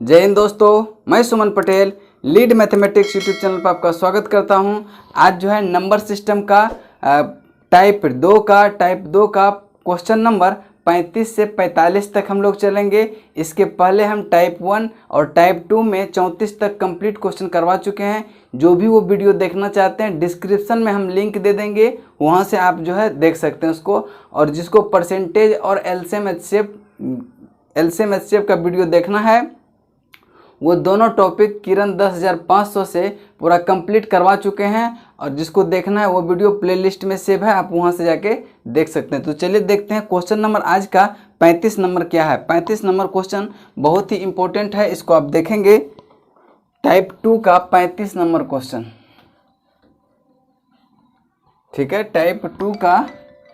जय हिंद दोस्तों, मैं Suman Patel lead mathematics YouTube channel पर आपका स्वागत करता हूं। आज जो है नंबर सिस्टम का टाइप दो का क्वेश्चन नंबर 35 से 45 तक हम लोग चलेंगे। इसके पहले हम टाइप 1 और टाइप 2 में 34 तक कंप्लीट क्वेश्चन करवा चुके हैं। जो भी वो वीडियो देखना चाहते हैं डिस्क्रिप्शन में हम लिंक दे देंगे, वहाँ से आप जो है देख सकते हैं उसको। और जिसको परसेंटेज और एलसीएम एचसीएफ का वीडियो देखना है वो दोनों टॉपिक किरण 10,500 से पूरा कंप्लीट करवा चुके हैं। और जिसको देखना है वो वीडियो प्लेलिस्ट में सेव है, आप वहां से जाके देख सकते हैं। तो चलिए देखते हैं क्वेश्चन नंबर आज का 35 नंबर क्या है। 35 नंबर क्वेश्चन बहुत ही इंपॉर्टेंट है, इसको आप देखेंगे। टाइप 2 का 35 नंबर क्वेश्चन, ठीक है। टाइप 2 का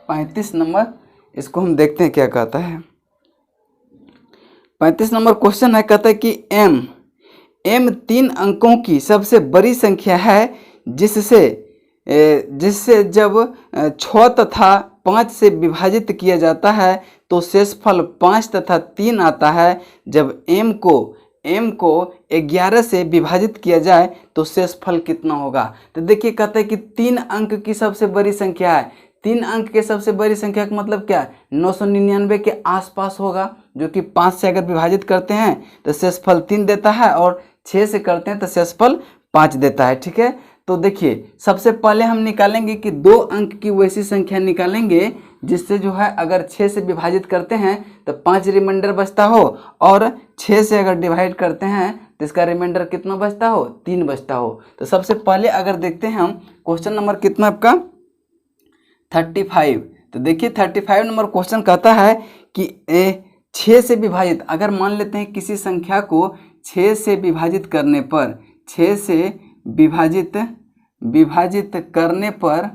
35 नंबर, इसको हम देखते हैं क्या कहता है। 35 नंबर क्वेश्चन है, कहता है कि m 3 अंकों की सबसे बड़ी संख्या है जिससे जब 6 तथा 5 से विभाजित किया जाता है तो शेषफल 5 तथा 3 आता है। जब m को 11 से विभाजित किया जाए तो शेषफल कितना होगा। तो देखिए कहता है कि 3 अंक की सबसे बड़ी संख्या है। 3 अंक के सबसे बड़ी संख्या का मतलब क्या है, 999 के आसपास होगा, जो कि 5 से अगर विभाजित करते हैं तो शेषफल 3 देता है और 6 से करते हैं तो शेषफल 5 देता है, ठीक है। तो देखिए सबसे पहले हम निकालेंगे कि 2 अंक की वैसी संख्या निकालेंगे जिससे जो है अगर 6 से विभाजित करते हैं तो 5 रिमाइंडर बचता हो, और 6 से अगर डिवाइड करते हैं तो इसका रिमाइंडर कितना बचता हो, 3 बचता हो। तो सबसे पहले अगर देखते हैं हम क्वेश्चन नंबर कितना आपका 35। तो देखिए 35 नंबर क्वेश्चन कहता है कि 6 से विभाजित, अगर मान लेते हैं किसी संख्या को 6 से विभाजित करने पर 6 से विभाजित करने पर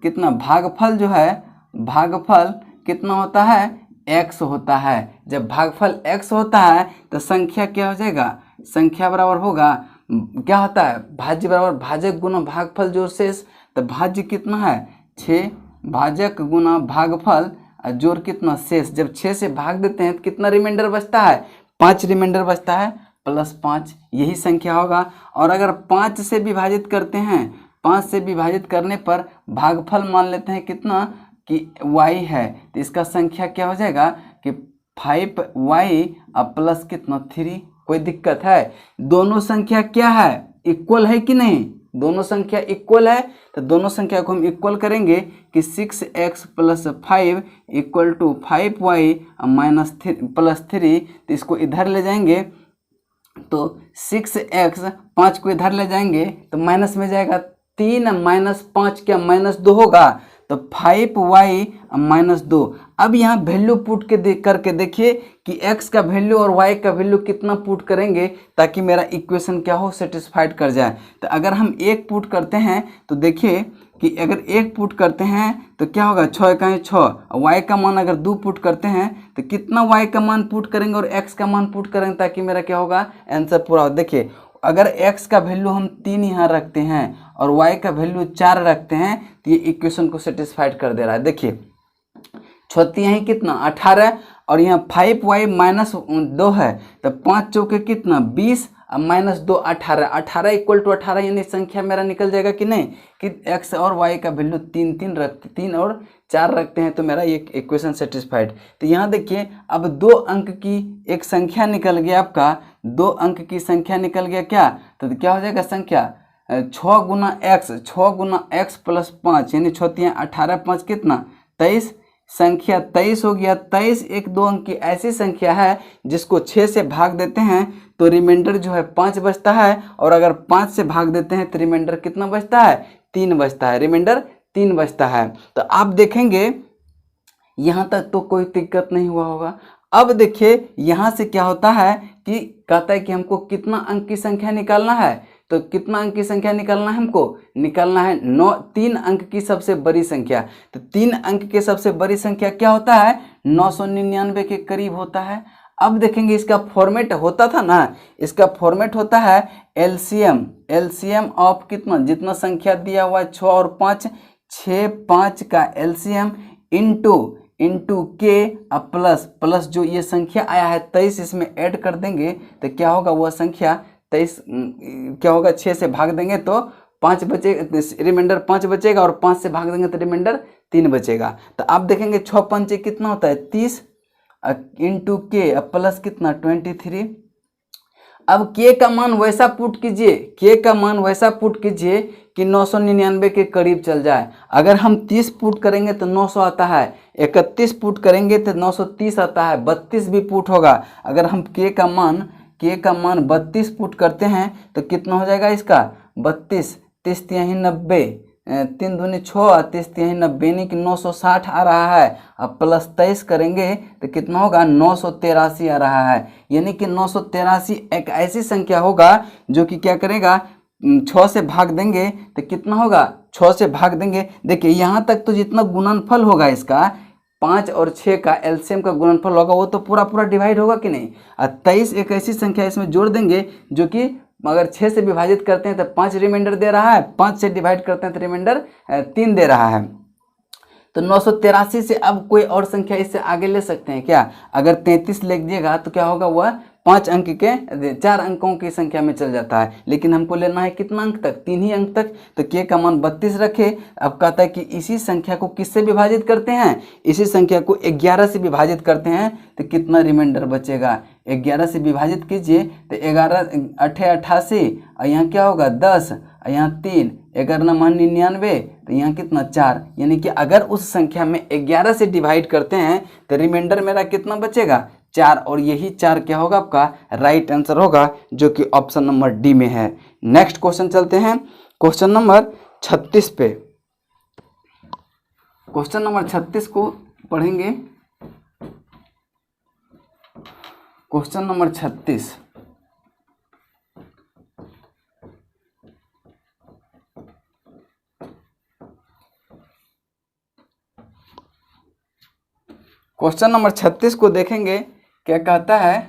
कितना भागफल जो है, भागफल कितना होता है, x होता है। जब भागफल x होता है तो संख्या क्या हो जाएगा, संख्या बराबर होगा क्या होता है, भाज्य बराबर भाजक गुना भागफल जोड़ शेष। तो भाज्य कितना है 6, भाजक गुना भागफल जोड़ कितना शेष। जब 6 से भाग देते हैं तो कितना रिमाइंडर बचता है, 5 रिमाइंडर बचता है प्लस 5, यही संख्या होगा। और अगर 5 से विभाजित करते हैं, 5 से विभाजित करने पर भागफल मान लेते हैं कितना कि y है, तो इसका संख्या क्या हो जाएगा कि 5y प्लस कितना 3। कोई दिक्कत है, दोनों संख्या क्या है, इक्वल है कि नहीं, दोनों संख्या इक्वल है। तो दोनों संख्या को हम इक्वल करेंगे कि 6x plus 5 equal to 5y minus plus 3। तो इसको इधर ले जाएंगे तो 6x 5 को इधर ले जाएंगे तो माइनस में जाएगा 3 माइनस 5 क्या -2 होगा, तो 5y माइनस 2। अब यहाँ वैल्यू पुट के करके देखिए कि x का वैल्यू और y का वैल्यू कितना पुट करेंगे ताकि मेरा इक्वेशन क्या हो, सेटिस्फाइड कर जाए। तो अगर हम 1 पुट करते हैं तो देखिए कि अगर 1 पुट करते हैं तो क्या होगा, 6 का 6, y का मान अगर 2 पुट करते हैं तो कितना y का मान पुट करेंगे और x का मान पुट करेंगे ताकि मेरा क्या होगा, आंसर पूरा हो। देखिए अगर x का वैल्यू हम 3 यहाँ रखते हैं और y का वैल्यू 4 रखते हैं तो ये इक्वेशन को सेटिस्फाइड कर दे रहा है। देखिए छत्ती यहाँ कितना 18 और यहाँ 5y माइनस 2 है, तो 5 चौके कितना 20 और माइनस 2 18, 18 इक्वल टू 18, यानी संख्या मेरा निकल जाएगा कि नहीं, कि x और y का वैल्यू 3 और 4 रखते हैं तो मेरा ये इक्वेशन सेटिस्फाइड। तो यहाँ देखिए अब 2 अंक की एक संख्या निकल गया, आपका 2 अंक की संख्या निकल गया क्या, तो क्या हो जाएगा संख्या 6 गुना x प्लस 5, यानी 6 18 5 कितना 23, संख्या 23 हो गया। 23 एक 2 अंक की ऐसी संख्या है जिसको 6 से भाग देते हैं तो रिमाइंडर जो है 5 बचता है, और अगर 5 से भाग देते हैं तो रिमाइंडर कितना बचता है, 3 बचता है, रिमाइंडर 3 बचता है। तो आप देखेंगे यहाँ तक तो कोई दिक्कत नहीं हुआ होगा। अब देखिए यहाँ से क्या होता है कि कहता है कि हमको कितना अंक की संख्या निकालना है, तो कितना अंक की संख्या निकालना है, हमको निकालना है 3 अंक की सबसे बड़ी संख्या। तो 3 अंक की सबसे बड़ी संख्या क्या होता है, 999 के करीब होता है। अब देखेंगे इसका फॉर्मेट होता था ना, इसका फॉर्मेट होता है एलसीएम ऑफ कितना, जितना संख्या दिया हुआ है 6 और 5, 6 5 का एलसीएम इंटू के प्लस प्लस जो ये संख्या आया है 23 इसमें ऐड कर देंगे तो क्या होगा, वह संख्या 23 क्या होगा, 6 से भाग देंगे तो 5 बचे, रिमाइंडर 5 बचेगा और 5 से भाग देंगे तो रिमाइंडर 3 बचेगा। तो आप देखेंगे 6 पंचे कितना होता है 30 इंटू के प्लस कितना 23। अब के का मान वैसा पुट कीजिए, के का मान वैसा पुट कीजिए कि 999 के करीब चल जाए। अगर हम 30 पुट करेंगे तो 900 आता है, 31 पुट करेंगे तो 930 आता है, 32 भी पुट होगा। अगर हम के का मान 32 पुट करते हैं तो कितना हो जाएगा इसका 32, 30 तिहाई 90, 3 दूनी 6, 30 तिहाई 90 यानी कि 960 आ रहा है। अब प्लस 23 करेंगे तो कितना होगा 983 आ रहा है। यानी कि 983 एक ऐसी संख्या होगा जो कि क्या करेगा 6 से भाग देंगे तो कितना होगा, 6 से भाग देंगे। देखिए यहाँ तक तो जितना गुणनफल होगा इसका 5 और 6 का एलसीएम का गुणनफल होगा वो तो पूरा पूरा डिवाइड होगा कि नहीं। और 23 एक ऐसी संख्या इसमें जोड़ देंगे जो कि अगर 6 से विभाजित करते हैं तो 5 रिमाइंडर दे रहा है, 5 से डिवाइड करते हैं तो रिमाइंडर 3 दे रहा है। तो 983 से अब कोई और संख्या इससे आगे ले सकते हैं क्या। अगर 33 लिख दिएगा तो क्या होगा, वह 4 अंकों की संख्या में चल जाता है। लेकिन हमको लेना है कितना अंक तक, 3 ही अंक तक। तो के का मान 32 रखे। अब कहता है कि इसी संख्या को किससे विभाजित करते हैं, इसी संख्या को 11 से विभाजित करते हैं तो कितना रिमाइंडर बचेगा। 11 से विभाजित कीजिए तो 11 88 और यहाँ क्या होगा 10 और यहाँ 3, 11 मान 99 तो यहाँ कितना 4। यानी कि अगर उस संख्या में 11 से डिवाइड करते हैं तो रिमाइंडर मेरा कितना बचेगा 4। और यही 4 क्या होगा आपका राइट आंसर होगा जो कि ऑप्शन नंबर डी में है। नेक्स्ट क्वेश्चन चलते हैं क्वेश्चन नंबर 36 पे। क्वेश्चन नंबर 36 को पढ़ेंगे। क्वेश्चन नंबर 36 क्वेश्चन नंबर 36 को देखेंगे क्या कहता है।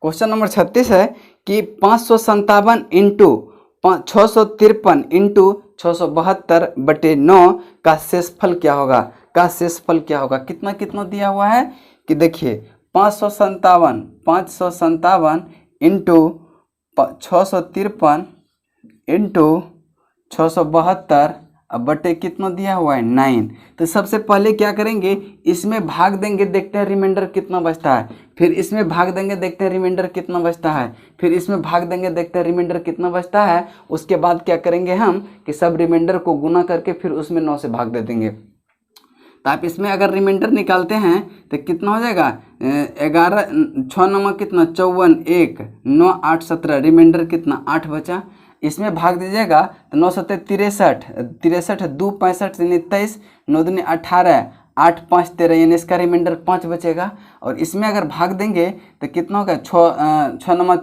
क्वेश्चन नंबर 36 है कि 557 इंटू 653 इंटू 672/9 का शेषफल क्या होगा, का शेषफल क्या होगा। कितना कितना दिया हुआ है कि देखिए 557 इंटू 653 इंटू 672 अब बटे कितना दिया हुआ है 9। तो सबसे पहले क्या करेंगे, इसमें भाग देंगे, देखते हैं रिमाइंडर कितना बचता है। फिर इसमें भाग देंगे, देखते हैं रिमाइंडर कितना बचता है। फिर इसमें भाग देंगे, देखते हैं रिमाइंडर कितना बचता है। उसके बाद क्या करेंगे हम कि सब रिमाइंडर को गुना करके फिर उसमें 9 से भाग दे देंगे। तो आप इसमें अगर रिमाइंडर निकालते हैं तो कितना हो जाएगा 11 6 नमक कितना 54, 1 9 8 17 रिमाइंडर कितना 8 बचा। इसमें भाग दीजिएगा तो 9 7 63 2 65 यानी 23 9 दूनी 18 8 5 13 यानी इसका रिमाइंडर 5 बचेगा। और इसमें अगर भाग देंगे तो कितना होगा 6 नंबर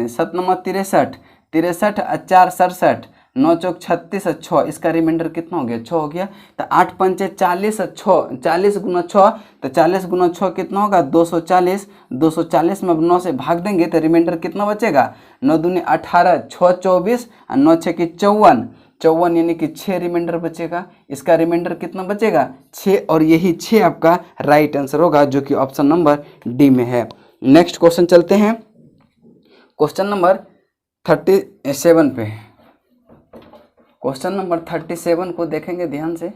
7 नंबर 63 4 67 9 चौक 36 और 6 इसका रिमाइंडर कितना हो गया 6 हो गया। तो 8 पंचे 40 और 6 40 गुना 6 तो 40 गुना 6 कितना होगा 240। 240 में अब 9 से भाग देंगे तो रिमाइंडर कितना बचेगा 9 दूनी 18 6 24 और 9 6 की 54 यानी कि 6 रिमाइंडर बचेगा। इसका रिमाइंडर कितना बचेगा 6 और यही 6 आपका राइट आंसर होगा जो कि ऑप्शन नंबर डी में है। नेक्स्ट क्वेश्चन चलते हैं क्वेश्चन नंबर 37 पे। क्वेश्चन नंबर 37 को देखेंगे ध्यान से।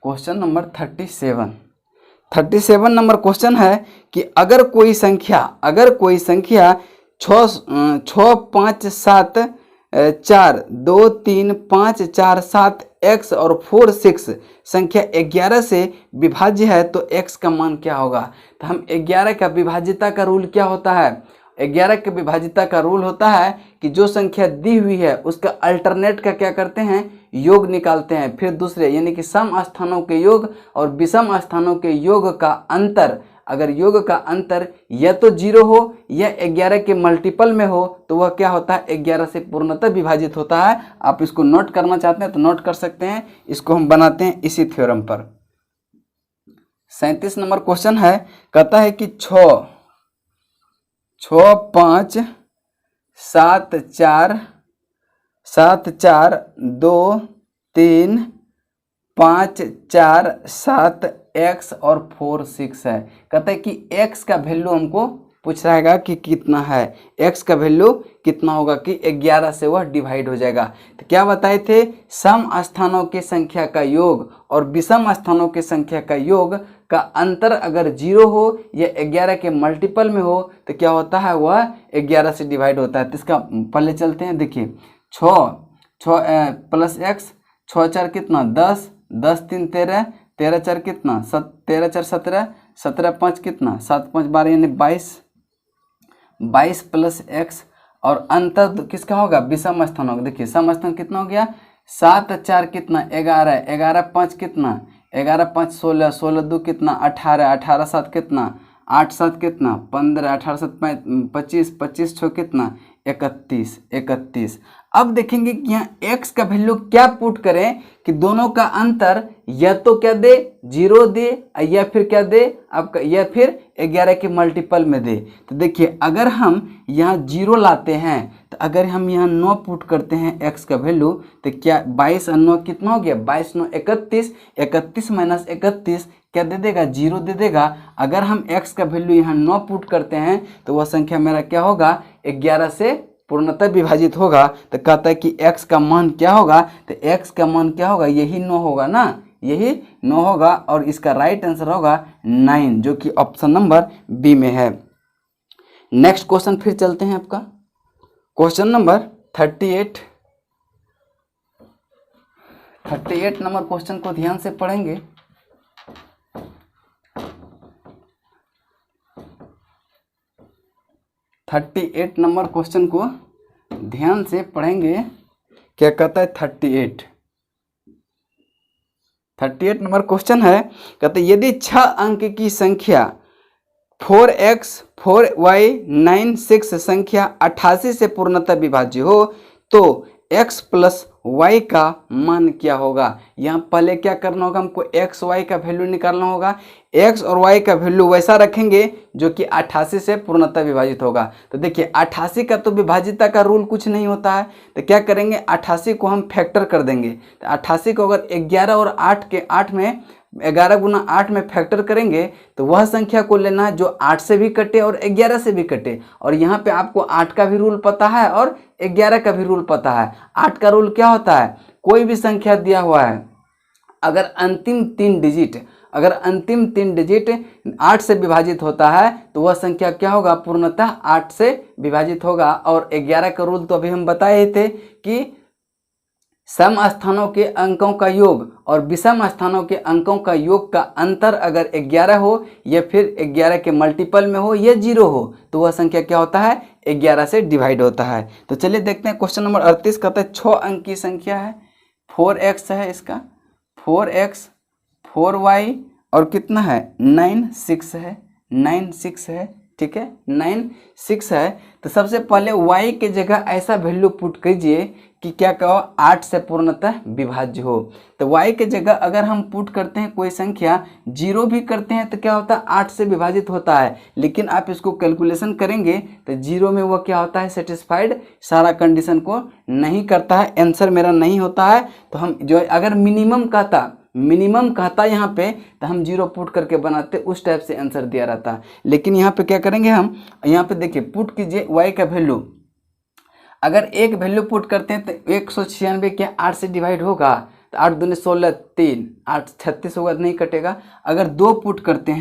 क्वेश्चन नंबर 37 नंबर क्वेश्चन है कि अगर कोई संख्या 6 5 7 4 2 3 5 4 7 x और 4 6 संख्या 11 से विभाज्य है तो x का मान क्या होगा। तो हम 11 का विभाज्यता का रूल क्या होता है, 11 के विभाज्यता का रूल होता है कि जो संख्या दी हुई है उसका अल्टरनेट का क्या करते हैं योग निकालते हैं। फिर दूसरे यानी कि सम स्थानों के योग और विषम स्थानों के योग का अंतर, अगर योग का अंतर या तो 0 हो या 11 के मल्टीपल में हो तो वह क्या होता है 11 से पूर्णतः विभाजित होता है। आप इसको नोट करना चाहते हैं तो नोट कर सकते हैं। इसको हम बनाते हैं इसी थ्योरम पर। 37 नंबर क्वेश्चन है, कहता है कि 6 5 7 4 7 4 2 3 5 4 7 x और 4 6 है। कहते हैं कि x का वैल्यू हमको पूछ रहेगा कि कितना है, x का वैल्यू कितना होगा कि 11 से वह डिवाइड हो जाएगा। तो क्या बताए थे, सम स्थानों की संख्या का योग और विषम स्थानों की संख्या का योग का अंतर अगर 0 हो या 11 के मल्टीपल में हो तो क्या होता है, वह 11 से डिवाइड होता है। तो इसका पहले चलते हैं, देखिए 6 प्लस एक्स, 6 4 कितना 10, 10 3 13, 13 4 कितना 13 4 17, 17 5 कितना 7 5 12 यानी 22, 22 प्लस एक्स और अंतर किसका होगा, विषम स्थान होगा। देखिए सम स्थान कितना हो गया, 7 4 कितना 11, 11 5 कितना 11 5 16, 16 2 कितना 18, 18 7 कितना 8 7 कितना 15, 18 7 25, 25 6 कितना 31, 31। अब देखेंगे कि यहाँ x का वैल्यू क्या पुट करें कि दोनों का अंतर या तो क्या दे 0 दे या फिर क्या दे आपका, या फिर 11 के मल्टीपल में दे। तो देखिए अगर हम यहाँ 0 लाते हैं तो अगर हम यहाँ 9 पुट करते हैं x का वैल्यू तो क्या 22 और 9 कितना हो गया, 22 9 31, 31 माइनस 31 क्या दे देगा, 0 दे देगा। अगर हम x का वैल्यू यहाँ 9 पुट करते हैं तो वह संख्या मेरा क्या होगा, 11 से पूर्णतः विभाजित होगा। तो कहता है कि x का मान क्या होगा, तो x का मान क्या होगा, यही 9 होगा ना, यही 9 होगा और इसका राइट आंसर होगा 9, जो कि ऑप्शन नंबर बी में है। नेक्स्ट क्वेश्चन फिर चलते हैं, आपका क्वेश्चन नंबर 38 नंबर क्वेश्चन को ध्यान से पढ़ेंगे। थर्टी 38 नंबर क्वेश्चन को ध्यान से पढ़ेंगे। क्या कहता है 38 नंबर क्वेश्चन है, कहते यदि 6 अंक की संख्या 4x 4y 9 6 संख्या 88 से पूर्णतः विभाज्य हो तो x प्लस y का मान क्या होगा। यहाँ पहले क्या करना होगा, हमको x y का वैल्यू निकालना होगा। x और y का वैल्यू वैसा रखेंगे जो कि 88 से पूर्णतः विभाजित होगा। तो देखिए 88 का तो विभाजिता का रूल कुछ नहीं होता है, तो क्या करेंगे 88 को हम फैक्टर कर देंगे। तो 88 को अगर 11 और 8 में 11 गुना 8 में फैक्टर करेंगे तो वह संख्या को लेना है जो 8 से भी कटे और 11 से भी कटे। और यहाँ पे आपको 8 का भी रूल पता है और 11 का भी रूल पता है। 8 का रूल क्या होता है, कोई भी संख्या दिया हुआ है अगर अंतिम 3 डिजिट 8 से विभाजित होता है तो वह संख्या क्या होगा, पूर्णतः 8 से विभाजित होगा। और 11 का रूल तो अभी हम बताए थे कि सम स्थानों के अंकों का योग और विषम स्थानों के अंकों का योग का अंतर अगर 11 हो या फिर 11 के मल्टीपल में हो या 0 हो तो वह संख्या क्या होता है, 11 से डिवाइड होता है। तो चलिए देखते हैं क्वेश्चन नंबर 38 कहता है 6 अंक की संख्या है, 4x है इसका, 4x 4y और कितना है 9 6 है, 9 6 है, ठीक है 9 6 है। तो सबसे पहले y के जगह ऐसा वैल्यू पुट कीजिए कि क्या कहो 8 से पूर्णतः विभाज्य हो। तो y के जगह अगर हम पुट करते हैं कोई संख्या 0 भी करते हैं तो क्या होता है 8 से विभाजित होता है, लेकिन आप इसको कैलकुलेशन करेंगे तो 0 में वो क्या होता है, सेटिस्फाइड सारा कंडीशन को नहीं करता है, आंसर मेरा नहीं होता है। तो हम जो अगर मिनिमम कहता यहाँ पे तो हम 0 पुट करके बनाते, उस टाइप से आंसर दिया रहता। लेकिन यहाँ पे क्या करेंगे हम, यहाँ पे देखिए पुट कीजिए y का वैल्यू, अगर एक वैल्यू पुट करते हैं तो 196 क्या 8 से डिवाइड होगा, तो 8 दूनी 16 3 8 36 होगा, नहीं कटेगा। अगर 2 पुट करते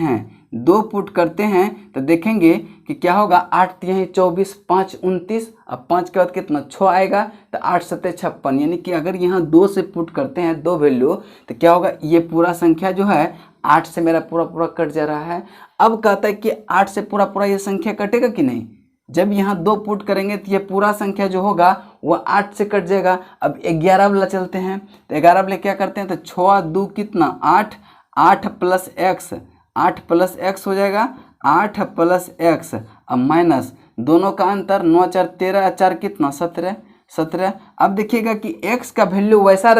हैं तो देखेंगे कि क्या होगा, 8 यहीं 24 5 29 अब 5 के बाद कितना 6 आएगा, तो 8 7 56, यानी कि अगर यहाँ 2 से पुट करते हैं 2 वैल्यू तो क्या होगा, ये पूरा संख्या जो है 8 से मेरा पूरा कट जा रहा है। अब कहता है कि 8 से पूरा ये संख्या कटेगा कि नहीं, जब यहाँ 2 पुट करेंगे तो ये पूरा संख्या जो होगा वह 8 से कट जाएगा। अब 11 वाला चलते हैं, तो 11 वाले क्या करते हैं, तो 6 2 कितना 8, 8 प्लस एक्स, 8 प्लस एक्स हो जाएगा, 8 प्लस एक्स अब माइनस दोनों का अंतर 9 4 13 4 कितना 17 17। अब देखिएगा कि x का वैल्यू वैसा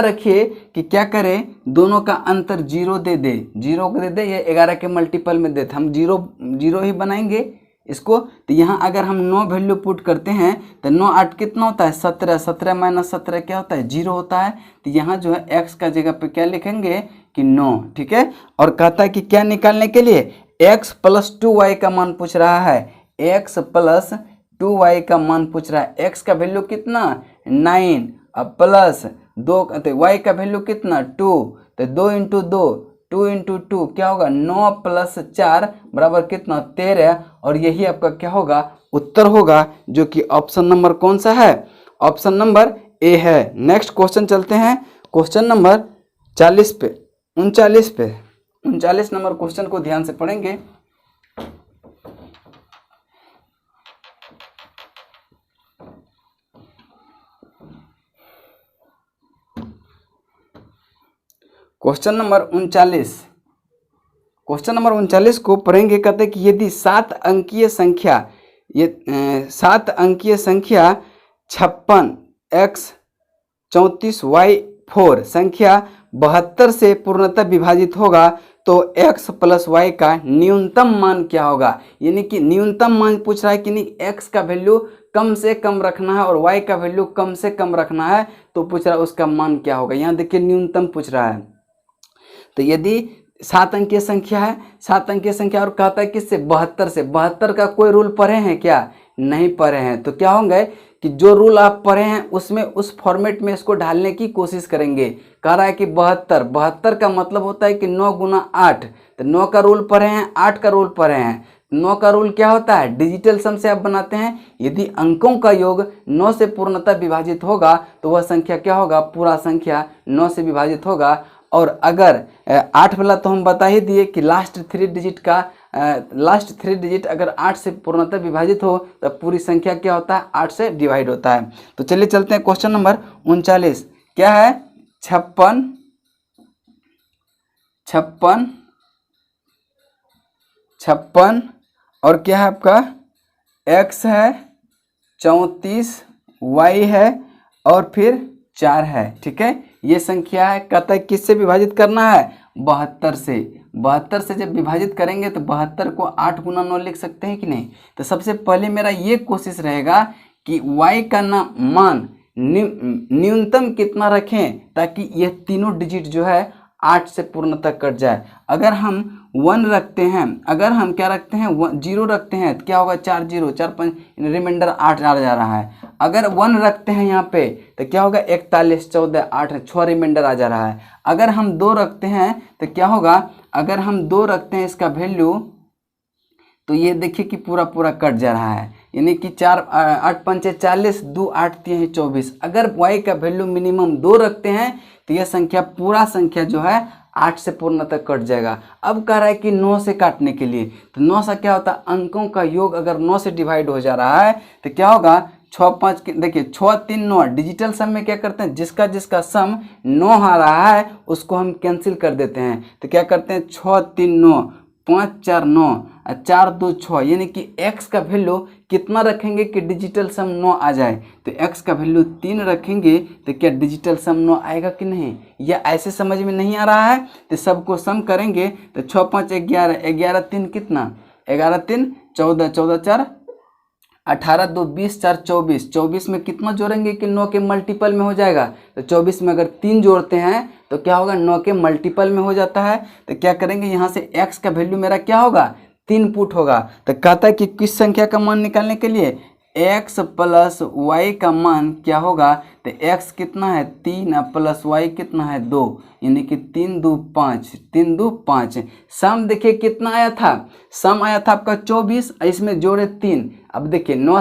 रखिए कि क्या करें, दोनों का अंतर 0 दे दे, 0 को दे दे या 11 के मल्टीपल में दे, हम 0 ही बनाएंगे, इसको। तो यहाँ अगर हम 9 वैल्यू पुट करते हैं तो 9 8 कितना होता है 17, 17 माइनस 17 क्या होता है 0 होता है। तो यहाँ जो है x का जगह पे क्या लिखेंगे कि 9, ठीक है। और कहता है कि क्या निकालने के लिए x प्लस 2y का मान पूछ रहा है, x प्लस 2y का मान पूछ रहा है। x का वैल्यू कितना 9, अब प्लस 2 तो y का वैल्यू कितना 2, तो 2 इंटू 2 2 इंटू 2 क्या होगा 9 प्लस 4 बराबर कितना 13। और यही आपका क्या होगा उत्तर होगा, जो कि ऑप्शन नंबर कौन सा है, ऑप्शन नंबर ए है। नेक्स्ट क्वेश्चन चलते हैं क्वेश्चन नंबर 39 पे 39 नंबर क्वेश्चन को ध्यान से पढ़ेंगे। क्वेश्चन नंबर 39 को पढ़ेंगे। कहते हैं कि यदि 7 अंकीय संख्या 56 x 34 y 4 संख्या 72 से पूर्णतः विभाजित होगा तो x प्लस y का न्यूनतम मान क्या होगा। यानी कि न्यूनतम मान पूछ रहा है कि नहीं, x का वैल्यू कम से कम रखना है और y का वैल्यू कम से कम रखना है, तो पूछ रहा है उसका मान क्या होगा। यहाँ देखिए न्यूनतम पूछ रहा है। तो यदि 7 अंकीय संख्या है, 7 अंकीय संख्या और कहता है किससे 72 से, 72 का कोई रूल पढ़े हैं क्या, नहीं पढ़े हैं। तो क्या होंगे कि जो रूल आप पढ़े हैं उसमें उस फॉर्मेट में इसको ढालने की कोशिश करेंगे। कह रहा है कि 72 का मतलब होता है कि 9 गुना 8, तो 9 का रूल पढ़े हैं, 8 का रूल पढ़े हैं। 9 का रूल क्या होता है, डिजिटल सम से आप बनाते हैं। यदि अंकों का योग 9 से पूर्णतः विभाजित होगा तो वह संख्या क्या होगा, पूरा संख्या 9 से विभाजित होगा। और अगर 8 वाला तो हम बता ही दिए कि लास्ट 3 डिजिट अगर 8 से पूर्णतः विभाजित हो तो पूरी संख्या क्या होता है 8 से डिवाइड होता है। तो चलिए चलते हैं क्वेश्चन नंबर 39। क्या है 56 और क्या है आपका x है 34 y है और फिर 4 है, ठीक है। ये संख्या है, कहता है किससे विभाजित करना है 72 से। 72 से जब विभाजित करेंगे तो 72 को 8 गुना 9 लिख सकते हैं कि नहीं। तो सबसे पहले मेरा ये कोशिश रहेगा कि y का मान न्यूनतम कितना रखें ताकि ये तीनों डिजिट जो है 8 से पूर्णतः कट जाए। अगर हम 1 रखते हैं, अगर हम क्या रखते हैं 0 रखते हैं तो क्या होगा 4 0 4 5 रिमाइंडर 8 आ जा रहा है। अगर 1 रखते हैं यहाँ पे तो क्या होगा 41 14 8 6 रिमाइंडर आ जा रहा है। अगर हम 2 रखते हैं तो क्या होगा, अगर हम 2 रखते हैं इसका वैल्यू तो ये देखिए कि पूरा पूरा कट जा रहा है। यानी कि 4 8 5 40 2 8 3 24। अगर y का वैल्यू मिनिमम 2 रखते हैं तो यह संख्या पूरा संख्या जो है 8 से पूर्णतः कट जाएगा। अब कह रहा है कि 9 से काटने के लिए, तो 9 से क्या होता है अंकों का योग अगर 9 से डिवाइड हो जा रहा है तो क्या होगा 6 5 देखिए 6 3 9। डिजिटल सम में क्या करते हैं जिसका जिसका सम 9 आ रहा है उसको हम कैंसिल कर देते हैं। तो क्या करते हैं 6 3 9 5 4 9 4 2 6। यानी कि x का वैल्यू कितना रखेंगे कि डिजिटल सम 9 आ जाए। तो x का वैल्यू 3 रखेंगे तो क्या डिजिटल सम 9 आएगा कि नहीं, या ऐसे समझ में नहीं आ रहा है। तो सबको सम करेंगे तो 6 5 11 11 3 कितना 11 3 14 14 4 18 2 20 4 24। 24 में कितना जोड़ेंगे कि 9 के मल्टीपल में हो जाएगा। तो 24 में अगर 3 जोड़ते हैं तो क्या होगा 9 के मल्टीपल में हो जाता है। तो क्या करेंगे यहाँ से x का वैल्यू मेरा क्या होगा 3 पुट होगा। तो कहता है कि किस संख्या का मान निकालने के लिए x प्लस y का मान क्या होगा। तो x कितना है 3 प्लस y कितना है 2, यानी कि 3 2 5 3 2 5। सम देखिए कितना आया था, सम आया था आपका 24, इसमें जोड़े 3। अब देखिए 9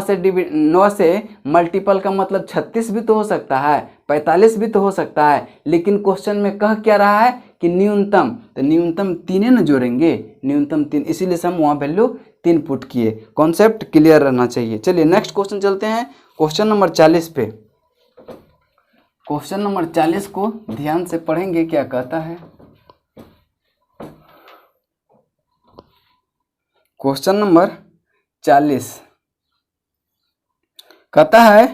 से मल्टीपल का मतलब 36 भी तो हो सकता है, 45 भी तो हो सकता है, लेकिन क्वेश्चन में कह क्या रहा है कि न्यूनतम। तो न्यूनतम 3 न जोड़ेंगे, न्यूनतम 3, इसीलिए हम वहाँ वैल्यू 3 पुट किए। कॉन्सेप्ट क्लियर रहना चाहिए। चलिए नेक्स्ट क्वेश्चन चलते हैं क्वेश्चन नंबर 40 पे। क्वेश्चन नंबर 40 को ध्यान से पढ़ेंगे क्या कहता है। क्वेश्चन नंबर 40 कहता है,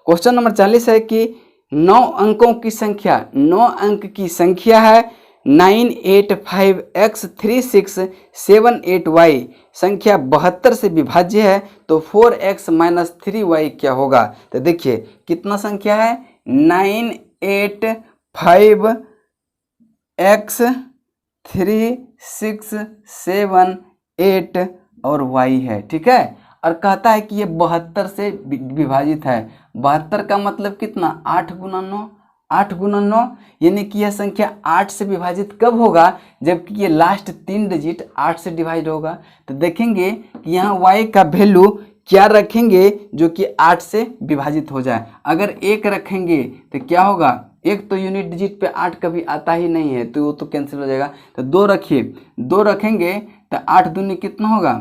क्वेश्चन नंबर 40 है कि 9 अंकों की संख्या, 9 अंक की संख्या है 98563678y संख्या 72 से विभाज्य है तो 4x माइनस 3y क्या होगा। तो देखिए कितना संख्या है 98563678 और y है, ठीक है। और कहता है कि ये 72 से विभाजित है। 72 का मतलब कितना 8 गुना 9, 8 गुना 9 यानी कि यह संख्या 8 से विभाजित कब होगा, जबकि ये लास्ट 3 डिजिट 8 से डिवाइड होगा। तो देखेंगे कि यहाँ y का वैल्यू क्या रखेंगे जो कि 8 से विभाजित हो जाए। अगर 1 रखेंगे तो क्या होगा, एक तो यूनिट डिजिट पे 8 कभी आता ही नहीं है तो वो तो कैंसिल हो जाएगा। तो 2 रखिए, 2 रखेंगे तो 8 दूनी कितना होगा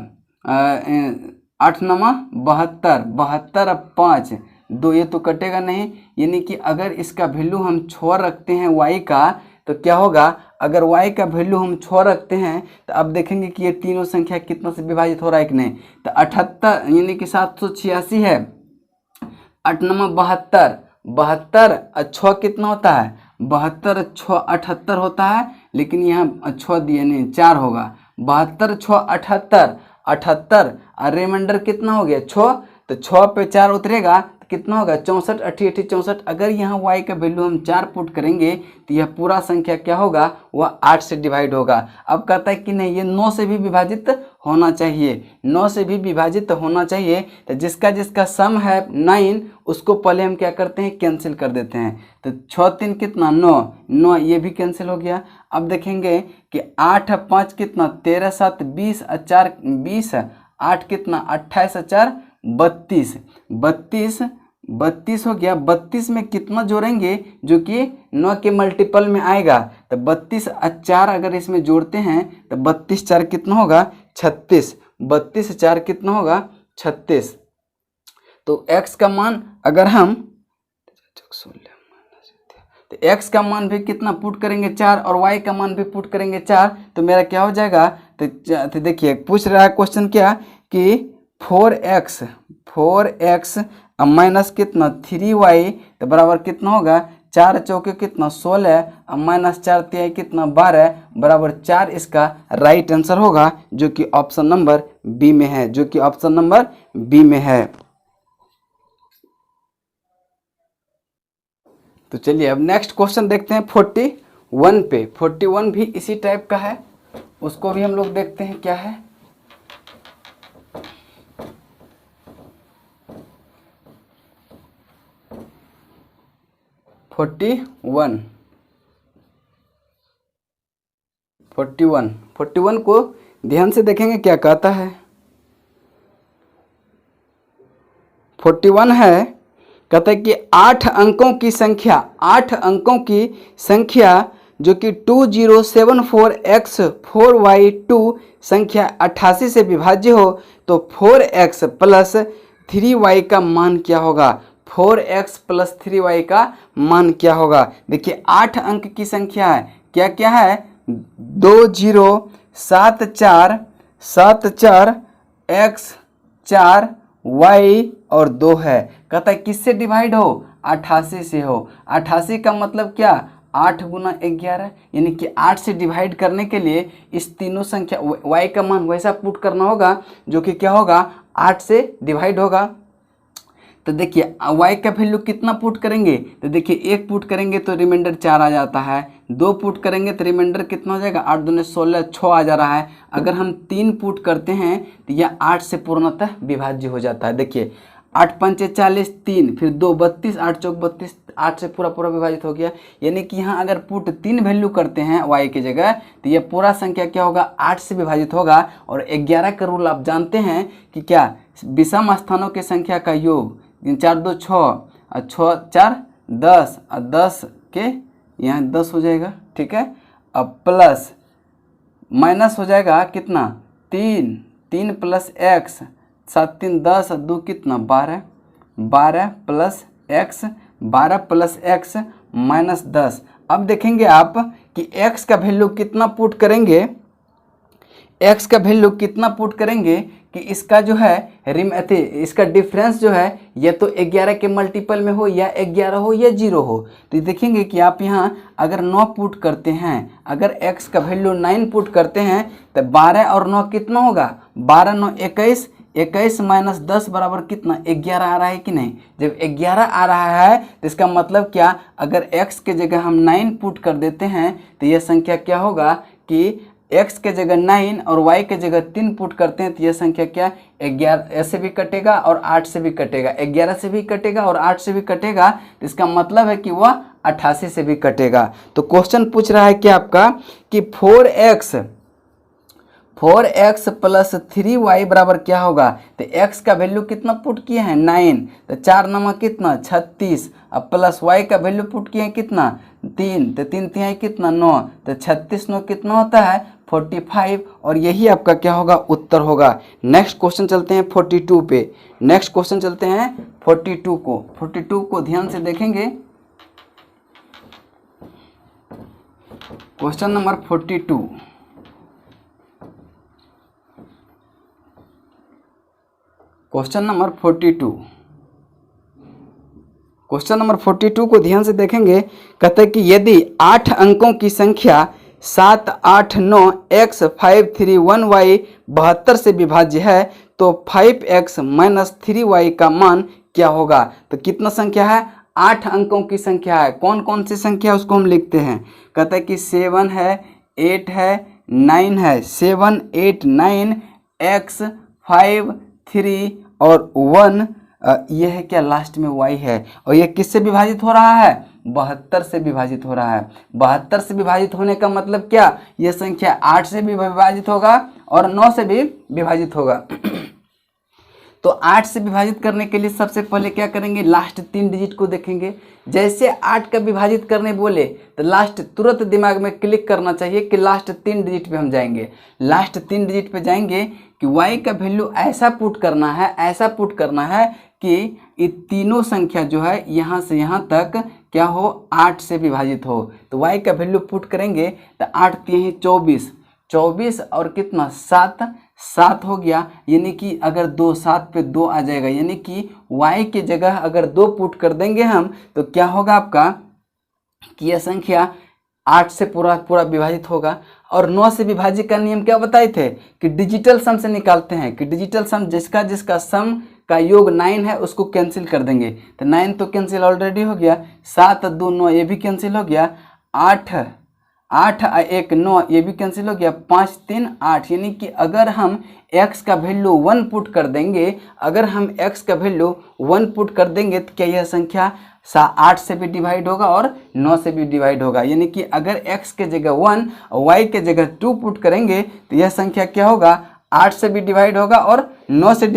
8 नमा 72, 72 अब 5 2 ये तो कटेगा नहीं, यानी कि अगर इसका वैल्यू हम 6 रखते हैं y का तो क्या होगा, अगर y का वैल्यू हम 6 रखते हैं तो अब देखेंगे कि ये तीनों संख्या कितना से विभाजित हो रहा है कि नहीं। तो 78 यानी कि 786 है, 8 नमा 72, 72 और 6 कितना होता है 72 6 78 होता है, लेकिन यहाँ 6 दिए नहीं 4 होगा, 72 6 78 78 और रिमाइंडर कितना हो गया 6, तो 6 पे 4 उतरेगा तो कितना होगा 64 80 80 64। अगर यहाँ y का वैल्यू हम 4 पुट करेंगे तो यह पूरा संख्या क्या होगा वह 8 से डिवाइड होगा। अब कहता है कि नहीं ये 9 से भी विभाजित होना चाहिए, 9 से भी विभाजित होना चाहिए। तो जिसका जिसका सम है 9 उसको पहले हम क्या करते हैं कैंसिल कर देते हैं। तो 6 3 कितना 9, 9 ये भी कैंसिल हो गया। अब देखेंगे कि 8 5 कितना 13 7 20 और 4 20, 8 कितना 28 और 4 32, 32 32 हो गया। 32 में कितना जोड़ेंगे जो कि 9 के मल्टीपल में आएगा, तो 32 और 4 अगर इसमें जोड़ते हैं तो 32 4 कितना होगा 36, 32 4 कितना होगा 36। तो x का मान अगर हम तो x का मान भी कितना पुट करेंगे 4 और y का मान भी पुट करेंगे 4, तो मेरा क्या हो जाएगा। तो देखिए पूछ रहा है क्वेश्चन क्या कि 4x माइनस कितना 3y तो बराबर कितना होगा 4 चौके कितना 16 और माइनस 4 तिहाई कितना 12 बराबर 4 इसका राइट आंसर होगा जो कि ऑप्शन नंबर बी में है, जो कि ऑप्शन नंबर बी में है। तो चलिए अब नेक्स्ट क्वेश्चन देखते हैं 41 पे। 41 भी इसी टाइप का है, उसको भी हम लोग देखते हैं क्या है। फोर्टी वन को ध्यान से देखेंगे क्या कहता है। 41 है, कहता है कि 8 अंकों की संख्या, 8 अंकों की संख्या जो कि 2074x4y2 संख्या 88 से विभाज्य हो तो 4x प्लस 3y का मान क्या होगा, 4x प्लस 3y का मान क्या होगा। देखिए 8 अंक की संख्या है, क्या क्या है 2074 x 4 y और 2 है। कहता है किससे डिवाइड हो 88 से हो। 88 का मतलब क्या 8 गुना 11, यानी कि 8 से डिवाइड करने के लिए इस तीनों संख्या y का मान वैसा पुट करना होगा जो कि क्या होगा 8 से डिवाइड होगा। तो देखिए y का वैल्यू कितना पुट करेंगे, तो देखिए 1 पुट करेंगे तो रिमाइंडर 4 आ जाता है, 2 पुट करेंगे तो रिमाइंडर कितना हो जाएगा 8 दूने 16 6 आ जा रहा है। अगर हम 3 पुट करते हैं तो यह 8 से पूर्णतः विभाज्य हो जाता है। देखिए 8 5 40 3 फिर 2 32 8 चौक 32, 8 से पूरा विभाजित हो गया। यानी कि यहाँ अगर पुट 3 वैल्यू करते हैं y की जगह तो यह पूरा संख्या क्या होगा 8 से विभाजित होगा। और 11 का रूल आप जानते हैं कि क्या विषम स्थानों की संख्या का योग 4 2 6 और 6 4 10 और 10 के यहाँ 10 हो जाएगा, ठीक है। अब प्लस माइनस हो जाएगा कितना 3 प्लस x 7 3 10 और 2 कितना 12 plus x 12 plus x minus 10। अब देखेंगे आप कि x का वैल्यू कितना पुट करेंगे, x का वैल्यू कितना पुट करेंगे कि इसका जो है इसका डिफरेंस जो है या तो 11 के मल्टीपल में हो या 11 हो या 0 हो। तो देखेंगे कि आप यहाँ अगर 9 पुट करते हैं, अगर x का वैल्यू 9 पुट करते हैं तो 12 और 9 कितना होगा, 12 9 21, 21 माइनस 10 बराबर कितना 11 आ रहा है कि नहीं। जब 11 आ रहा है तो इसका मतलब क्या, अगर x के जगह हम 9 पुट कर देते हैं तो यह संख्या क्या होगा कि x के जगह 9 और y के जगह 3 पुट करते हैं तो यह संख्या क्या 11 से भी कटेगा और 8 से भी कटेगा, 11 से भी कटेगा और 8 से भी कटेगा। तो इसका मतलब है कि वह 88 से भी कटेगा। तो क्वेश्चन पूछ रहा है कि आपका कि 4x प्लस 3y बराबर क्या होगा। तो x का वैल्यू कितना पुट किए हैं 9, तो 4 नमक कितना 36, अब प्लस y का वैल्यू पुट किए हैं कितना 3, तो 3 तिहाई कितना 9, तो 36 9 कितना होता है 45, और यही आपका क्या होगा उत्तर होगा। नेक्स्ट क्वेश्चन चलते हैं 42 पे। नेक्स्ट क्वेश्चन चलते हैं 42 को ध्यान से देखेंगे। क्वेश्चन नंबर 42, क्वेश्चन नंबर 42 को ध्यान से देखेंगे। कहते हैं कि यदि 8 अंकों की संख्या 7 8 9 x 5 3 1 y 72 से विभाज्य है तो 5x माइनस 3y का मान क्या होगा। तो कितना संख्या है, 8 अंकों की संख्या है। कौन कौन सी संख्या है उसको हम लिखते हैं। कहते हैं कि 7 है, 8 है, 9 है, 7 8 9 x 5 3 और 1, ये है क्या लास्ट में y है, और ये किससे विभाजित हो रहा है 72 से विभाजित हो रहा है। 72 से विभाजित होने का मतलब क्या, ये संख्या 8 से भी विभाजित होगा और 9 से भी विभाजित होगा। तो 8 से विभाजित करने के लिए सबसे पहले क्या करेंगे, लास्ट 3 डिजिट को देखेंगे। जैसे 8 का विभाजित करने बोले तो लास्ट तुरंत दिमाग में क्लिक करना चाहिए कि लास्ट 3 डिजिट पे हम जाएंगे। लास्ट 3 डिजिट पे जाएंगे कि y का वैल्यू ऐसा पुट करना है कि ये तीनों संख्या जो है यहाँ से यहाँ तक क्या हो 8 से विभाजित हो। तो y का वैल्यू पुट करेंगे तो 8 3 24 और कितना 7 हो गया, यानी कि अगर 2 7 पे 2 आ जाएगा, यानी कि y के जगह अगर 2 पुट कर देंगे हम तो क्या होगा आपका कि यह संख्या 8 से पूरा विभाजित होगा। और 9 से विभाजित का नियम क्या बताए थे कि डिजिटल सम से निकालते हैं, कि डिजिटल सम जिसका सम का योग 9 है उसको कैंसिल कर देंगे। तो 9 तो कैंसिल ऑलरेडी हो गया, 7 2 9 ये भी कैंसिल हो गया, 8 1 9 ये भी कैंसिल हो गया, 5 3 8, यानी कि अगर हम x का वैल्यू 1 पुट कर देंगे, तो क्या यह संख्या 8 से भी डिवाइड होगा और 9 से भी डिवाइड होगा। यानी कि अगर x के जगह 1 और y के जगह 2 पुट करेंगे तो यह संख्या क्या होगा 8 से भी डिवाइड होगा और 9 से भी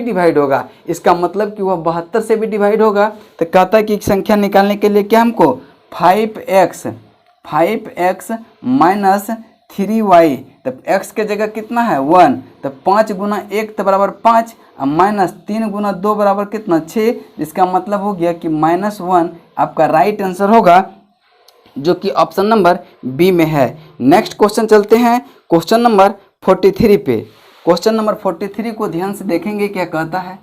डिवाइड होगा। इसका मतलब कि वह 72 से भी डिवाइड होगा। तो कहता है कि संख्या निकालने के लिए क्या हमको 5x माइनस 3y, तब x के जगह कितना है 1, तब 5 गुना 1 तो बराबर 5, माइनस 3 गुना 2 बराबर कितना 6। इसका मतलब हो गया कि -1 आपका राइट आंसर होगा, जो कि ऑप्शन नंबर बी में है। नेक्स्ट क्वेश्चन चलते हैं क्वेश्चन नंबर 43 पे। क्वेश्चन नंबर 43 को ध्यान से देखेंगे क्या कहता है।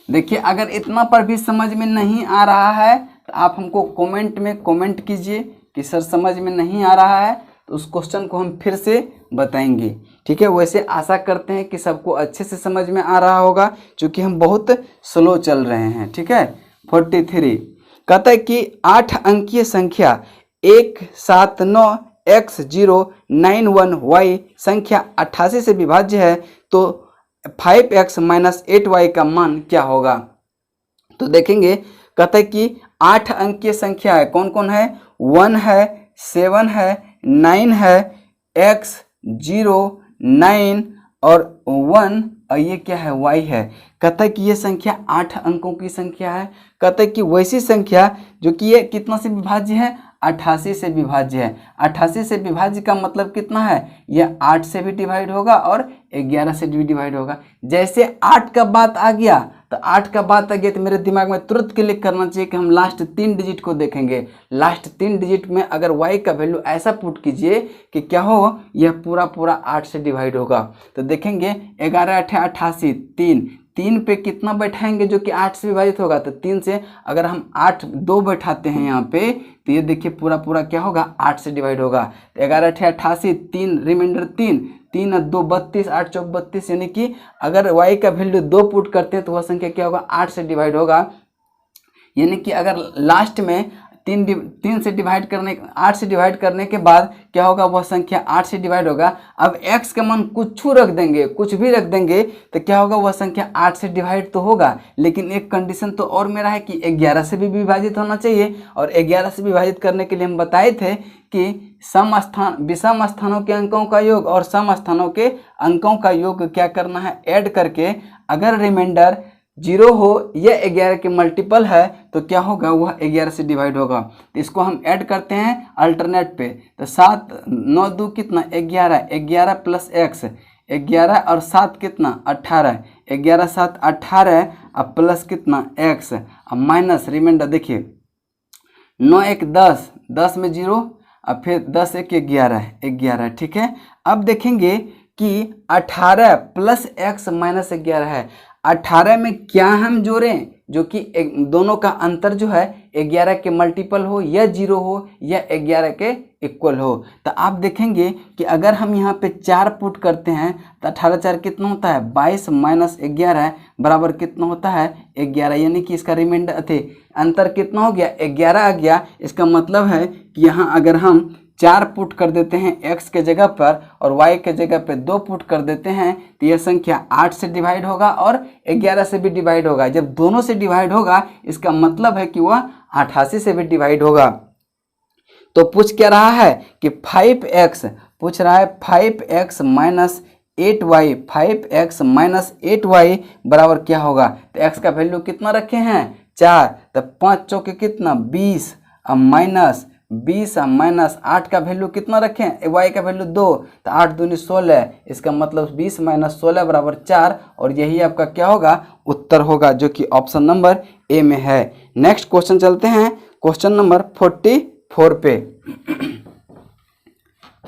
देखिए अगर इतना पर भी समझ में नहीं आ रहा है तो आप हमको कमेंट में कमेंट कीजिए कि सर समझ में नहीं आ रहा है, तो उस क्वेश्चन को हम फिर से बताएंगे। ठीक है, वैसे आशा करते हैं कि सबको अच्छे से समझ में आ रहा होगा, क्योंकि हम बहुत स्लो चल रहे हैं। ठीक है, 43 कहता है कि 8 अंकीय संख्या 179 x 091 y संख्या 88 से विभाज्य है तो 5x माइनस 8y का मान क्या होगा। तो देखेंगे कहता है कि 8 अंकीय संख्या है, कौन कौन है 1 है 7 है 9 है x 0 9 और 1 और ये क्या है y है। कहता है कि ये संख्या 8 अंकों की संख्या है। कहता है कि वैसी संख्या जो कि ये कितना से विभाज्य है 88 से विभाज्य है। 88 से विभाज्य का मतलब कितना है, यह 8 से भी डिवाइड होगा और 11 से भी डिवाइड होगा। जैसे 8 का बात आ गया तो 8 का बात आ गया तो मेरे दिमाग में तुरंत क्लिक करना चाहिए कि हम लास्ट 3 डिजिट को देखेंगे। लास्ट 3 डिजिट में अगर y का वैल्यू ऐसा पुट कीजिए कि क्या हो, यह पूरा पूरा 8 से डिवाइड होगा। तो देखेंगे 11 8 88, 3 पे कितना बैठाएंगे जो कि 8 से विभाजित होगा, तो 3 से अगर हम 8 2 बैठाते हैं यहाँ पे तो ये देखिए पूरा पूरा क्या होगा, 8 से डिवाइड होगा। तो 11 8 88, 3 रिमाइंडर 3 3 2 32, 8 चौक 32, यानी कि अगर y का वैल्यू 2 पुट करते हैं तो वह संख्या क्या होगा, 8 से डिवाइड होगा। यानी कि अगर लास्ट में 3 से डिवाइड करने 8 से डिवाइड करने के बाद क्या होगा, वह संख्या 8 से डिवाइड होगा। अब x का मान कुछ रख देंगे, कुछ भी रख देंगे तो क्या होगा, वह संख्या 8 से डिवाइड तो होगा, लेकिन एक कंडीशन तो और मेरा है कि 11 से भी विभाजित होना चाहिए। और 11 से विभाजित करने के लिए हम बताए थे कि विषम स्थानों के अंकों का योग और सम स्थानों के अंकों का योग क्या करना है, ऐड करके अगर रिमाइंडर 0 हो या 11 के मल्टीपल है तो क्या होगा, वह 11 से डिवाइड होगा। तो इसको हम ऐड करते हैं अल्टरनेट पे। तो 7 9 2 कितना 11, 11 प्लस x 11 और 7 कितना 18, 11 7 18 और प्लस कितना x और माइनस रिमाइंडर देखिए 9 1 10, 10 में 0 और फिर 10 1 11, ठीक है। अब देखेंगे कि 18 प्लस x माइनस 11 है। 18 में क्या हम जोड़ें, जो कि दोनों का अंतर जो है 11 के मल्टीपल हो या 0 हो या 11 के इक्वल हो। तो आप देखेंगे कि अगर हम यहाँ पे 4 पुट करते हैं तो 18 4 कितना होता है, 22 माइनस 11 बराबर कितना होता है 11, यानी कि इसका रिमाइंडर अंतर कितना हो गया, 11 आ गया। इसका मतलब है कि यहाँ अगर हम 4 पुट कर देते हैं x के जगह पर और y के जगह पे 2 पुट कर देते हैं तो यह संख्या 8 से डिवाइड होगा और 11 से भी डिवाइड होगा। जब दोनों से डिवाइड होगा इसका मतलब है कि वह 88 से भी डिवाइड होगा। तो पूछ क्या रहा है कि 5x पूछ रहा है 5x minus 8y 5x minus 8y बराबर क्या होगा। तो x का वैल्यू कितना रखे हैं 4, तो 5 चौके कितना 20 और माइनस 20 माइनस 8 का वैल्यू कितना रखें, y का वैल्यू 2, तो 8 दूनी 16, इसका मतलब 20 माइनस 16 बराबर 4, और यही आपका क्या होगा उत्तर होगा, जो कि ऑप्शन नंबर ए में है। नेक्स्ट क्वेश्चन चलते हैं क्वेश्चन नंबर 44 पे।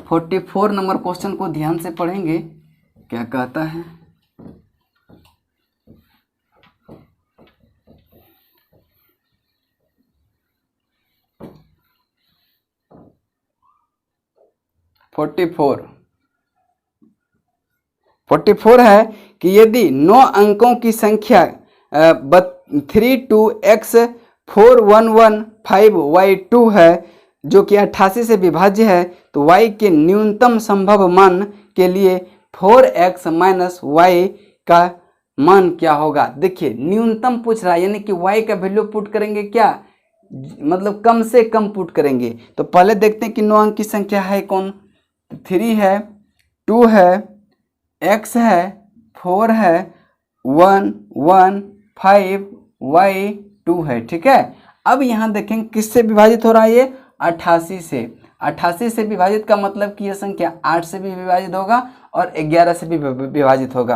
44 नंबर क्वेश्चन को ध्यान से पढ़ेंगे क्या कहता है। फोर्टी फोर है कि यदि 9 अंकों की संख्या 32x4115y2 है जो कि 88 से विभाज्य है, तो y के न्यूनतम संभव मान के लिए 4x माइनस y का मान क्या होगा। देखिए न्यूनतम पूछ रहा है, यानी कि y का वैल्यू पुट करेंगे क्या, मतलब कम से कम पुट करेंगे। तो पहले देखते हैं कि 9 अंक की संख्या है कौन, 3 है, 2 है, x है, 4 है, 1 1 5 y2 है, ठीक है। अब यहाँ देखेंगे किससे विभाजित हो रहा है, ये 88 से। 88 से विभाजित का मतलब कि यह संख्या 8 से भी विभाजित होगा और 11 से भी विभाजित होगा।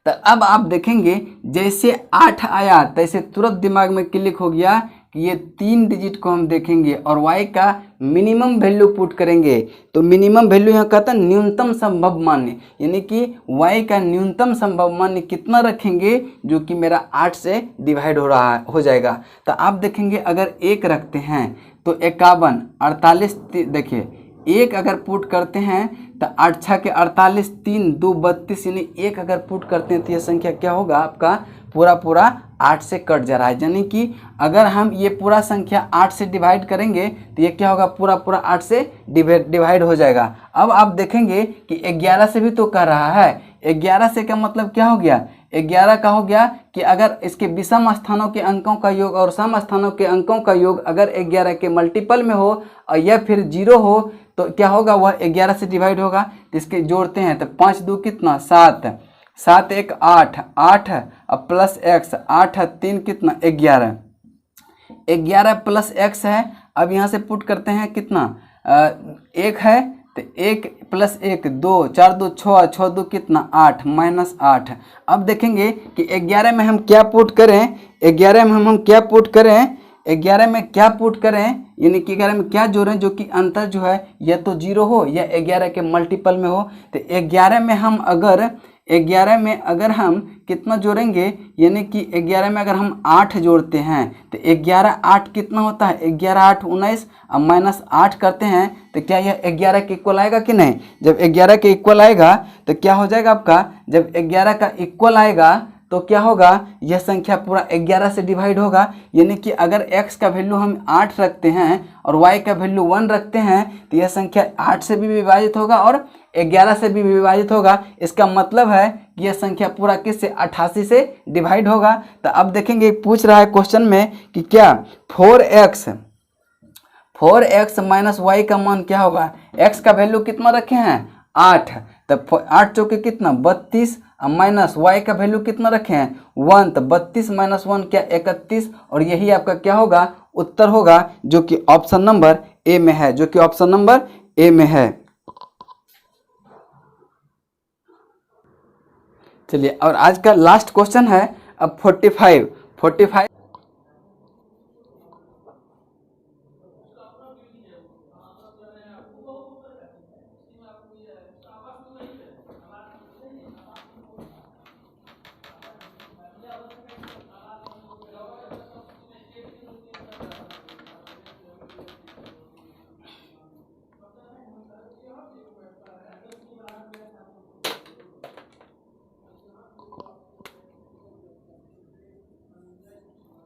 तो अब आप देखेंगे जैसे 8 आया तैसे तुरंत दिमाग में क्लिक हो गया कि ये 3 डिजिट को हम देखेंगे और y का मिनिमम वैल्यू पुट करेंगे। तो मिनिमम वैल्यू यहाँ कहता है न्यूनतम संभव मान्य, यानी कि y का न्यूनतम संभव मान्य कितना रखेंगे, जो कि मेरा 8 से डिवाइड हो जाएगा। तो आप देखेंगे अगर 1 रखते हैं तो 51 48, देखिए 1 अगर पुट करते हैं तो 8 6 के 48, 3 2 32, यानी 1 अगर पुट करते हैं तो यह संख्या क्या होगा आपका पूरा पूरा 8 से कट जा रहा है। यानी कि अगर हम ये पूरा संख्या 8 से डिवाइड करेंगे तो ये क्या होगा पूरा पूरा 8 से डिवाइड हो जाएगा। अब आप देखेंगे कि 11 से भी तो कर रहा है, 11 से का मतलब क्या हो गया, 11 का हो गया कि अगर इसके विषम स्थानों के अंकों का योग और सम स्थानों के अंकों का योग अगर 11 के मल्टीपल में हो और या फिर 0 हो तो क्या होगा, वह 11 से डिवाइड होगा। तो इसके जोड़ते हैं तो 5 2 कितना 7, 7 1 8, 8 और प्लस x, 8 3 कितना 11, 11 प्लस x है अब यहाँ से पुट करते हैं कितना, 1 है तो 1 + 1 2, 4 2 6, 6 2 कितना 8 -8। अब देखेंगे कि 11 में हम क्या पुट करें, 11 में हम क्या पुट करें, 11 में क्या पुट करें, यानी कि 11 में क्या जोड़ें जो कि अंतर जो है या तो 0 हो या 11 के मल्टीपल में हो। तो 11 में हम अगर हम कितना जोड़ेंगे, यानी कि 11 में अगर हम 8 जोड़ते हैं तो 11 8 कितना होता है, 11 8 19 और -8 करते हैं तो क्या यह 11 के इक्वल आएगा कि नहीं। जब 11 के इक्वल आएगा तो क्या हो जाएगा आपका, जब 11 का इक्वल आएगा तो क्या होगा, यह संख्या पूरा 11 से डिवाइड होगा। यानी कि अगर x का वैल्यू हम 8 रखते हैं और y का वैल्यू 1 रखते हैं तो यह संख्या 8 से भी विभाजित होगा और 11 से भी विभाजित होगा। इसका मतलब है कि यह संख्या पूरा किससे, 88 से डिवाइड होगा। तो अब देखेंगे पूछ रहा है क्वेश्चन में कि क्या 4x - y का मान क्या होगा। x का वैल्यू कितना रखे हैं 8, तब 8 चौके कितना 32 माइनस y का वैल्यू कितना रखे हैं 1, तो 32 - 1 क्या 31, और यही आपका क्या होगा उत्तर होगा, जो कि ऑप्शन नंबर ए में है, जो कि ऑप्शन नंबर ए में है। चलिए और आज का लास्ट क्वेश्चन है अब 45।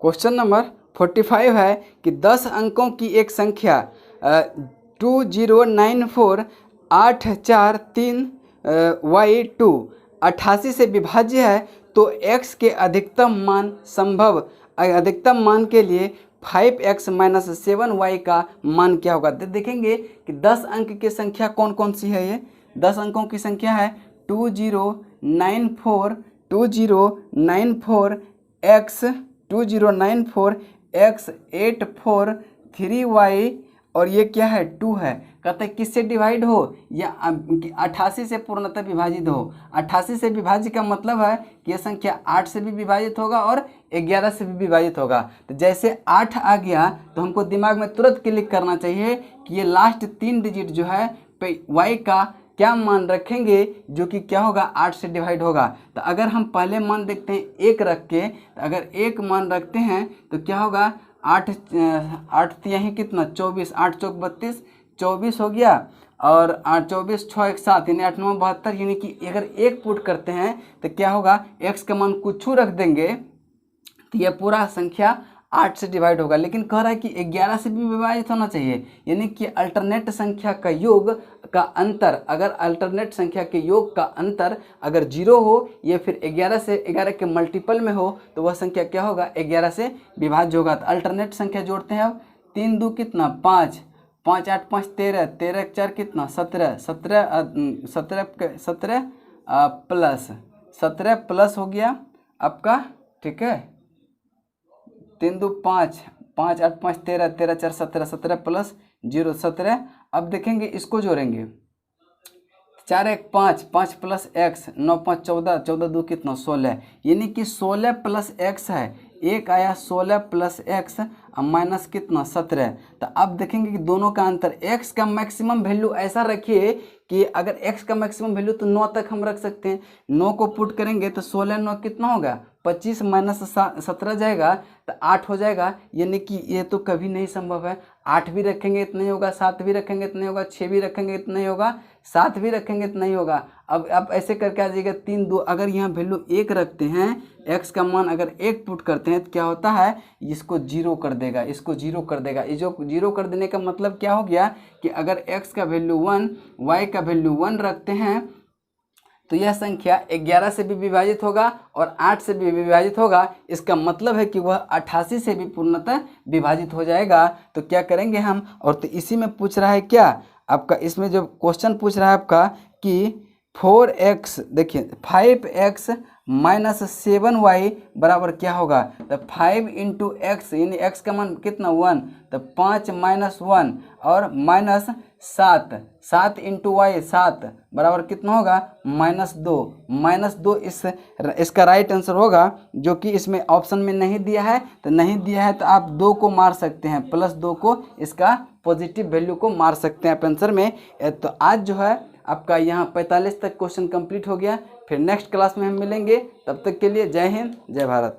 क्वेश्चन नंबर 45 है कि 10 अंकों की एक संख्या 20943843y2 88 से विभाज्य है, तो x के अधिकतम मान के लिए 5x - 7y का मान क्या होगा। तो देखेंगे कि 10 अंक की संख्या कौन कौन सी है। ये 10 अंकों की संख्या है 2094x और ये क्या है 2 है। कहते हैं किससे डिवाइड हो, या 88 से पूर्णतः विभाजित हो। 88 से विभाजित का मतलब है कि यह संख्या 8 से भी विभाजित होगा और 11 से भी विभाजित होगा। तो जैसे 8 आ गया तो हमको दिमाग में तुरंत क्लिक करना चाहिए कि ये लास्ट 3 डिजिट जो है पे y का क्या मान रखेंगे, जो कि क्या होगा 8 से डिवाइड होगा। तो अगर हम पहले मान देखते हैं 1 रख के, तो अगर 1 मान रखते हैं तो क्या होगा 8 यहीं कितना 24, 8 चौक 32, 24 हो गया, और 8 24 6 1 7 यानी 8 9 72, यानी कि अगर 1 पुट करते हैं तो क्या होगा x का मान कुछ रख देंगे तो यह पूरा संख्या 8 से डिवाइड होगा। लेकिन कह रहा है कि 11 से भी विभाजित होना चाहिए, यानी कि अल्टरनेट संख्या का योग का अंतर, अगर अल्टरनेट संख्या के योग का अंतर अगर 0 हो या फिर 11 से 11 के मल्टीपल में हो तो वह संख्या क्या होगा 11 से विभाज्य होगा। तो अल्टरनेट संख्या जोड़ते हैं। अब 3 2 कितना 5, 5 8 5 13, 13 4 कितना 17, 17 प्लस हो गया आपका, ठीक है 3 2 5, 5 8 5 13, 13 4 17, 17 प्लस 0 17। अब देखेंगे इसको जोड़ेंगे 4 1 5, 5 प्लस x, 9 5 14, 14 2 कितना 16, यानी कि 16 प्लस x है, एक आया 16 प्लस x माइनस कितना 17। तो अब देखेंगे कि दोनों का अंतर, x का मैक्सिमम वैल्यू ऐसा रखिए कि अगर x का मैक्सिमम वैल्यू तो 9 तक हम रख सकते हैं। 9 को पुट करेंगे तो 16 9 कितना होगा 25 माइनस 17 जाएगा तो 8 हो जाएगा, यानी कि ये तो कभी नहीं संभव है। 8 भी रखेंगे इतना ही होगा, 7 भी रखेंगे इतना ही होगा, 6 भी रखेंगे इतना ही होगा, 7 भी रखेंगे इतना ही होगा। अब आप ऐसे करके आ जाइएगा 3 2, अगर यहाँ वैल्यू 1 रखते हैं, x का मान अगर 1 पुट करते हैं तो क्या होता है इसको 0 कर देगा, इसको 0 कर देगा। ये जो 0 कर देने का मतलब क्या हो गया कि अगर x का वैल्यू 1 y का वैल्यू 1 रखते हैं तो यह संख्या 11 से भी विभाजित होगा और 8 से भी विभाजित होगा। इसका मतलब है कि वह 88 से भी पूर्णतः विभाजित हो जाएगा। तो क्या करेंगे हम, और तो इसी में पूछ रहा है क्या आपका, इसमें जो क्वेश्चन पूछ रहा है आपका कि 4x देखिए 5x माइनस 7y बराबर क्या होगा? तो 5 इंटू एक्स, यानी एक्स का मान कितना 1, तो 5 माइनस 1 और माइनस 7 इंटू वाई 7 बराबर कितना होगा? -2 इसका राइट आंसर होगा, जो कि इसमें ऑप्शन में नहीं दिया है। तो नहीं दिया है तो आप 2 को मार सकते हैं, +2 को इसका पॉजिटिव वैल्यू को मार सकते हैं आप आंसर में। तो आज जो है आपका यहाँ 45 तक क्वेश्चन कंप्लीट हो गया। फिर नेक्स्ट क्लास में हम मिलेंगे, तब तक के लिए जय हिंद, जय भारत।